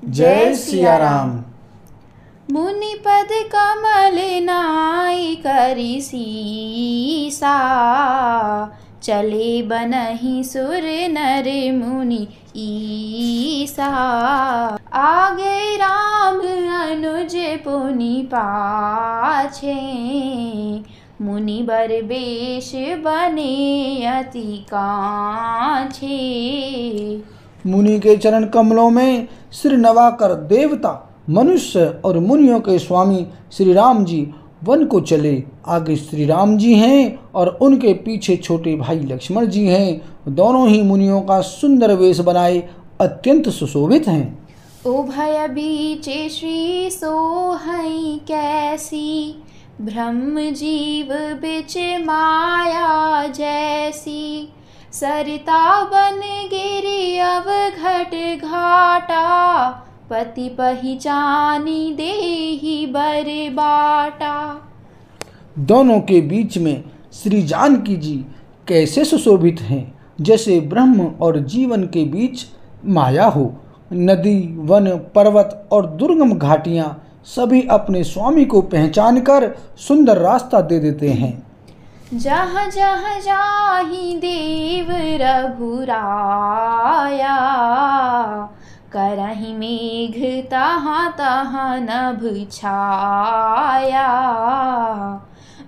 जय सिया राम। मुनि पद कमल नाई करि सीसा, चले बनहि सुर नर मुनि ईसा। आगे राम अनुज पुनि पाछे, मुनि बर बेश बने अति काछे। मुनि के चरण कमलों में सिर नवाकर देवता, मनुष्य और मुनियों के स्वामी श्री राम जी वन को चले। आगे श्री राम जी हैं और उनके पीछे छोटे भाई लक्ष्मण जी हैं। दोनों ही मुनियों का सुंदर वेश बनाए अत्यंत सुशोभित हैं। उभय बीचे श्री सोहई कैसी, ब्रह्म जीव बिच माया जैसी। सरिता बन गिरि अवघट घाटा, पति पहिचानी देहि बर बाटा। दोनों के बीच में श्री जानकी जी कैसे सुशोभित हैं, जैसे ब्रह्म और जीवन के बीच माया हो। नदी, वन, पर्वत और दुर्गम घाटियाँ सभी अपने स्वामी को पहचानकर सुंदर रास्ता दे देते हैं। जहाँ जहाँ जाहि देव रघुराया, करहि मेघ तहाँ तहाँ नभ छाया।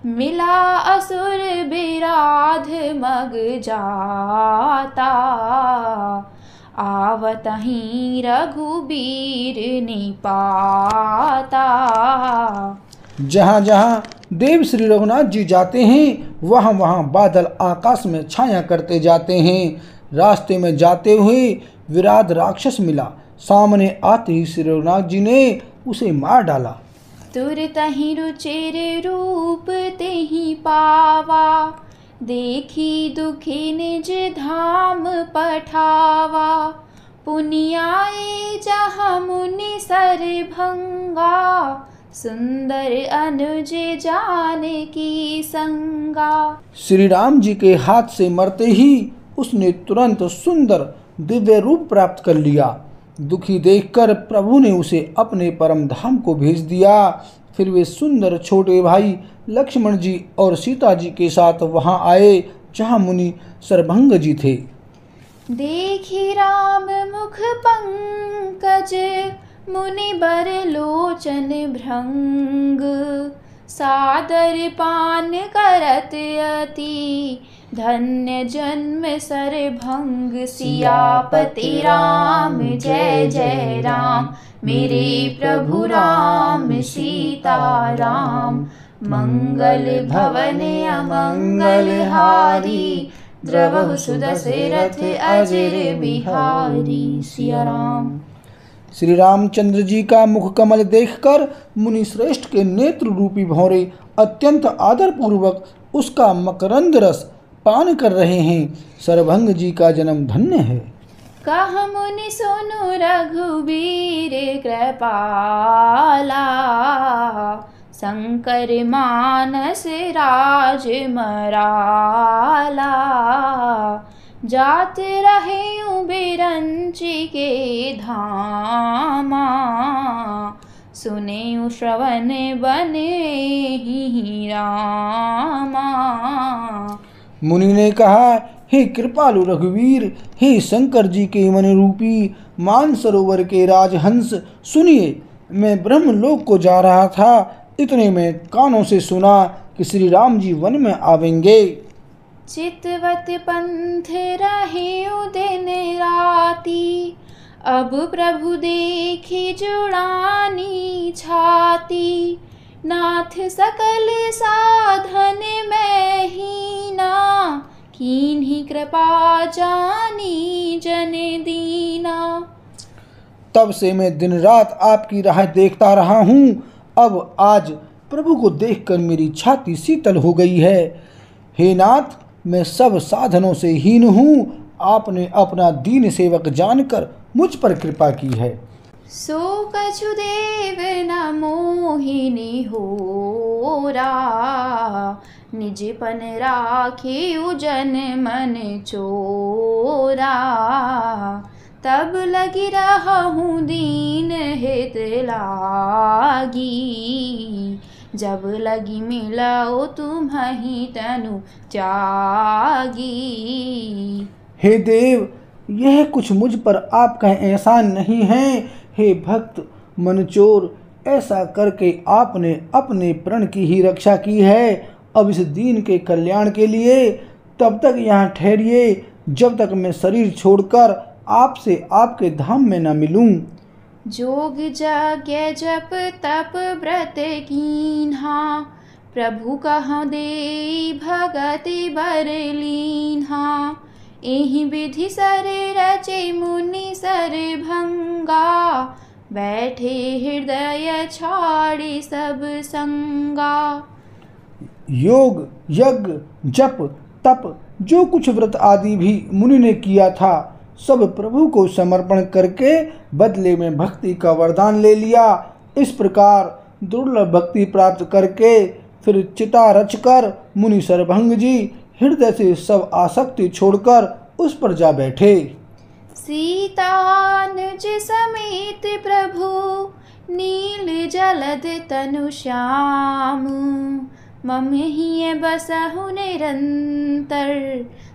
मिला असुर बिराध मग जाता, आवतहि रघुबीर निपाता। जहाँ जहाँ देव श्री रघुनाथ जी जाते हैं, वहाँ वहाँ बादल आकाश में छाया करते जाते हैं। रास्ते में जाते हुए विराट राक्षस मिला। सामने आते ही श्री रघुनाथ जी ने उसे मार डाला। तुरतहि रुचिर रूप तेहि पावा, देखी दुखी निज धाम पठावा। पुनि आए जहाँ मुनि सर भंगा, सुंदर अनुज जानकी संगा। श्री राम जी के हाथ से मरते ही उसने तुरंत सुंदर दिव्य रूप प्राप्त कर लिया। दुखी देखकर प्रभु ने उसे अपने परम धाम को भेज दिया। फिर वे सुंदर छोटे भाई लक्ष्मण जी और सीता जी के साथ वहां आए जहां मुनि सरभंग जी थे। देखी राम मुख पंकज, मुनि बर लोचन भृंग। सादर पान करत अति, धन्य जन्म सरभंग। सियापति राम जय जय राम, मेरे प्रभु राम सीता राम। मंगल भवन अमंगल हारी, द्रवहु सुदशरथ अजर बिहारी। सिया राम। श्री रामचंद्र जी का मुख कमल देखकर मुनि श्रेष्ठ के नेत्र रूपी भौरे अत्यंत आदर पूर्वक उसका मकरंद रस पान कर रहे हैं। सरभंग जी का जन्म धन्य है। कह मुनि सुनु रघुबीर कृपाला, शंकर मानस राज मराला। जात रहे बिरंची के धामा, सुने श्रवण बने ही रामा। मुनि ने कहा, हे कृपालु रघुवीर, हे शंकर जी के मन रूपी मानसरोवर के राजहंस, सुनिए। मैं ब्रह्मलोक को जा रहा था, इतने में कानों से सुना कि श्री राम जी वन में आवेंगे। चितवत पंथ रहे दिन राती, अब प्रभु देखी जुड़ानी छाती। नाथ सकल साधन में हीना, कीन्ही कृपा जानी जन दीना। तब से मैं दिन रात आपकी राह देखता रहा हूँ। अब आज प्रभु को देखकर मेरी छाती शीतल हो गई है। हे नाथ, मैं सब साधनों से हीन हूँ। आपने अपना दीन सेवक जानकर मुझ पर कृपा की है। सो कछु देव न मोहिनी होरा, निजपन राखे उजन मन चोरा। तब लगी रहूं दीन हित लागी। जब लगी मिलाओ तुम्हि तनु त्यागी। हे देव, यह कुछ मुझ पर आपका एहसान नहीं है। हे भक्त मनचोर, ऐसा करके आपने अपने प्रण की ही रक्षा की है। अब इस दीन के कल्याण के लिए तब तक यहाँ ठहरिए जब तक मैं शरीर छोड़कर आपसे आपके धाम में न मिलूं। जोग यज्ञ जप तप व्रत कीन्हा। प्रभु कहाँ दे भगति बर लीन्हा। एहि विधि सर रचे मुनि सर भंगा। बैठे हृदय छाड़े सब संगा। योग यज्ञ जप तप जो कुछ व्रत आदि भी मुनि ने किया था, सब प्रभु को समर्पण करके बदले में भक्ति का वरदान ले लिया। इस प्रकार दुर्लभ भक्ति प्राप्त करके फिर चिता रचकर मुनि सरभंग जी हृदय से सब आसक्ति छोड़कर उस पर जा बैठे। सीतानुज समेत प्रभु नील जलद तनु श्याम। मम ही बसहु निरंतर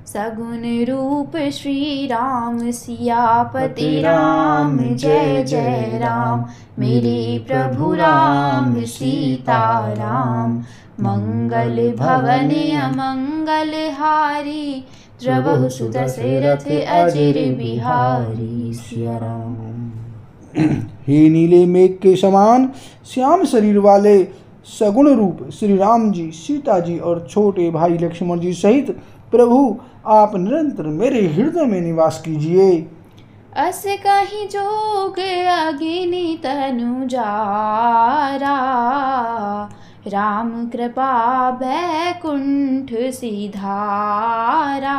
सगुन रूप श्री राम। सियापति राम जय जय राम। मेरे प्रभु राम सीताराम। मंगल भवन अमंगल हारी। द्रवहु सुदशरथ अजिर बिहारी। सिया राम। हे नीले मेघ के समान श्याम शरीर वाले सगुण रूप श्री राम जी, सीता जी और छोटे भाई लक्ष्मण जी सहित प्रभु आप निरंतर मेरे हृदय में निवास कीजिए। अस कहीं जोग अगिनि तनु जारा। राम कृपा बैकुंठ सिधारा।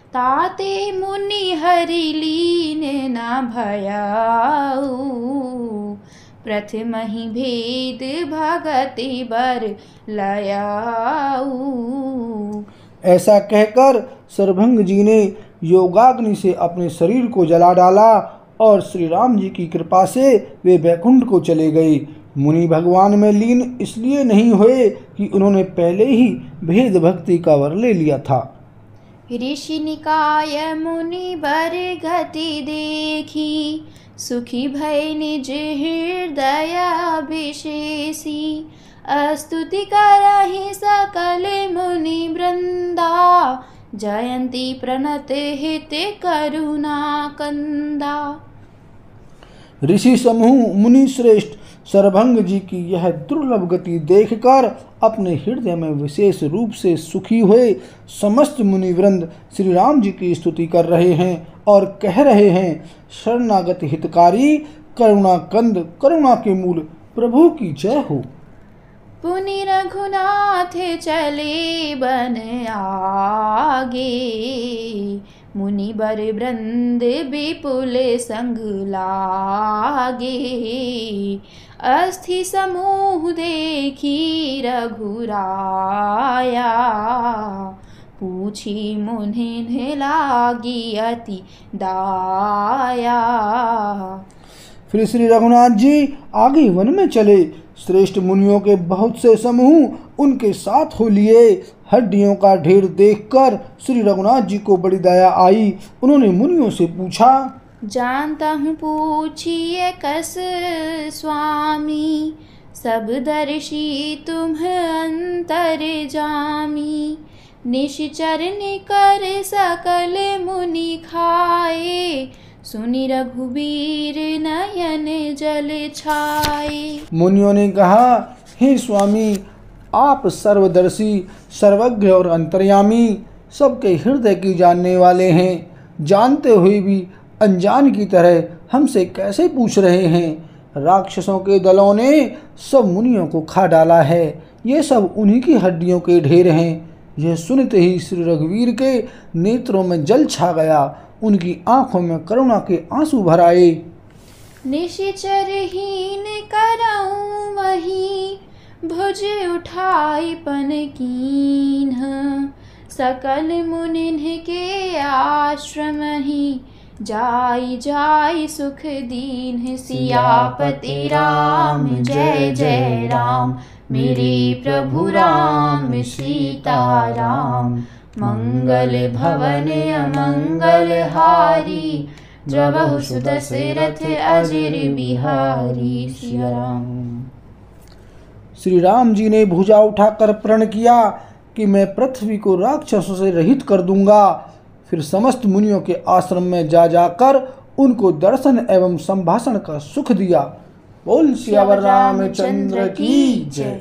ताते मुनि हरि लीन न भयऊ। प्रथम ही भेद भगति बर लयाऊ। ऐसा कहकर सरभंग जी ने योगाग्नि से अपने शरीर को जला डाला और श्री राम जी की कृपा से वे वैकुंठ को चले गए। मुनि भगवान में लीन इसलिए नहीं हुए कि उन्होंने पहले ही भेद भक्ति का वर ले लिया था। ऋषि निकाय मुनि बर गति देखी। सुखी भय निज हृदय विशेषी। स्तुति करहि सकल मुनि वृंदा। जयंती प्रणत हित करुणा कंदा। ऋषि समूह मुनि श्रेष्ठ सरभंग जी की यह दुर्लभ गति देखकर अपने हृदय में विशेष रूप से सुखी हुए समस्त मुनिवृंद श्री राम जी की स्तुति कर रहे हैं और कह रहे हैं, शरणागत हितकारी करुणा कंद करुणा के मूल प्रभु की जय हो। पुनि रघुनाथ चले बन आगे। मुनि बर वृंद विपुल संग लागे। अस्थि समूह देखी रघुराया। पूछी मुनि लागी अति दाया। फिर श्री रघुनाथ जी आगे वन में चले। श्रेष्ठ मुनियों के बहुत से समूह उनके साथ हो लिए। हड्डियों का ढेर देखकर श्री रघुनाथ जी को बड़ी दया आई। उन्होंने मुनियों से पूछा, जानता हूँ पूछिए कस स्वामी। सब दर्शी तुम अंतर जामी। निश्चर निकर सकल मुनि खाए। सुनि रघुबीर नयन जल छाए। मुनियों ने कहा, हे स्वामी, आप सर्वदर्शी सर्वज्ञ और अंतर्यामी सबके हृदय की जानने वाले हैं। जानते हुए भी अनजान की तरह हमसे कैसे पूछ रहे हैं। राक्षसों के दलों ने सब मुनियों को खा डाला है। ये सब उन्हीं की हड्डियों के ढेर हैं। यह सुनते ही श्री रघुवीर के नेत्रों में जल छा गया। उनकी आंखों में करुणा के आंसू भर आए। निश्चरहीन करऊं वही। भुज उठाई पन कीन्ह। सकल मुनिन के आश्रम ही। जाई जाई सुख दीन सियापति राम, जय जय राम मेरे प्रभु राम सीता राम। मंगल भवन अमंगल हारी, द्रवहु सुदशरथ अजिर बिहारी। सिया राम। श्री राम जी ने भुजा उठाकर प्रण किया कि मैं पृथ्वी को राक्षसों से रहित कर दूंगा। फिर समस्त मुनियों के आश्रम में जा जाकर उनको दर्शन एवं संभाषण का सुख दिया। बोल सियावर रामचंद्र की जय।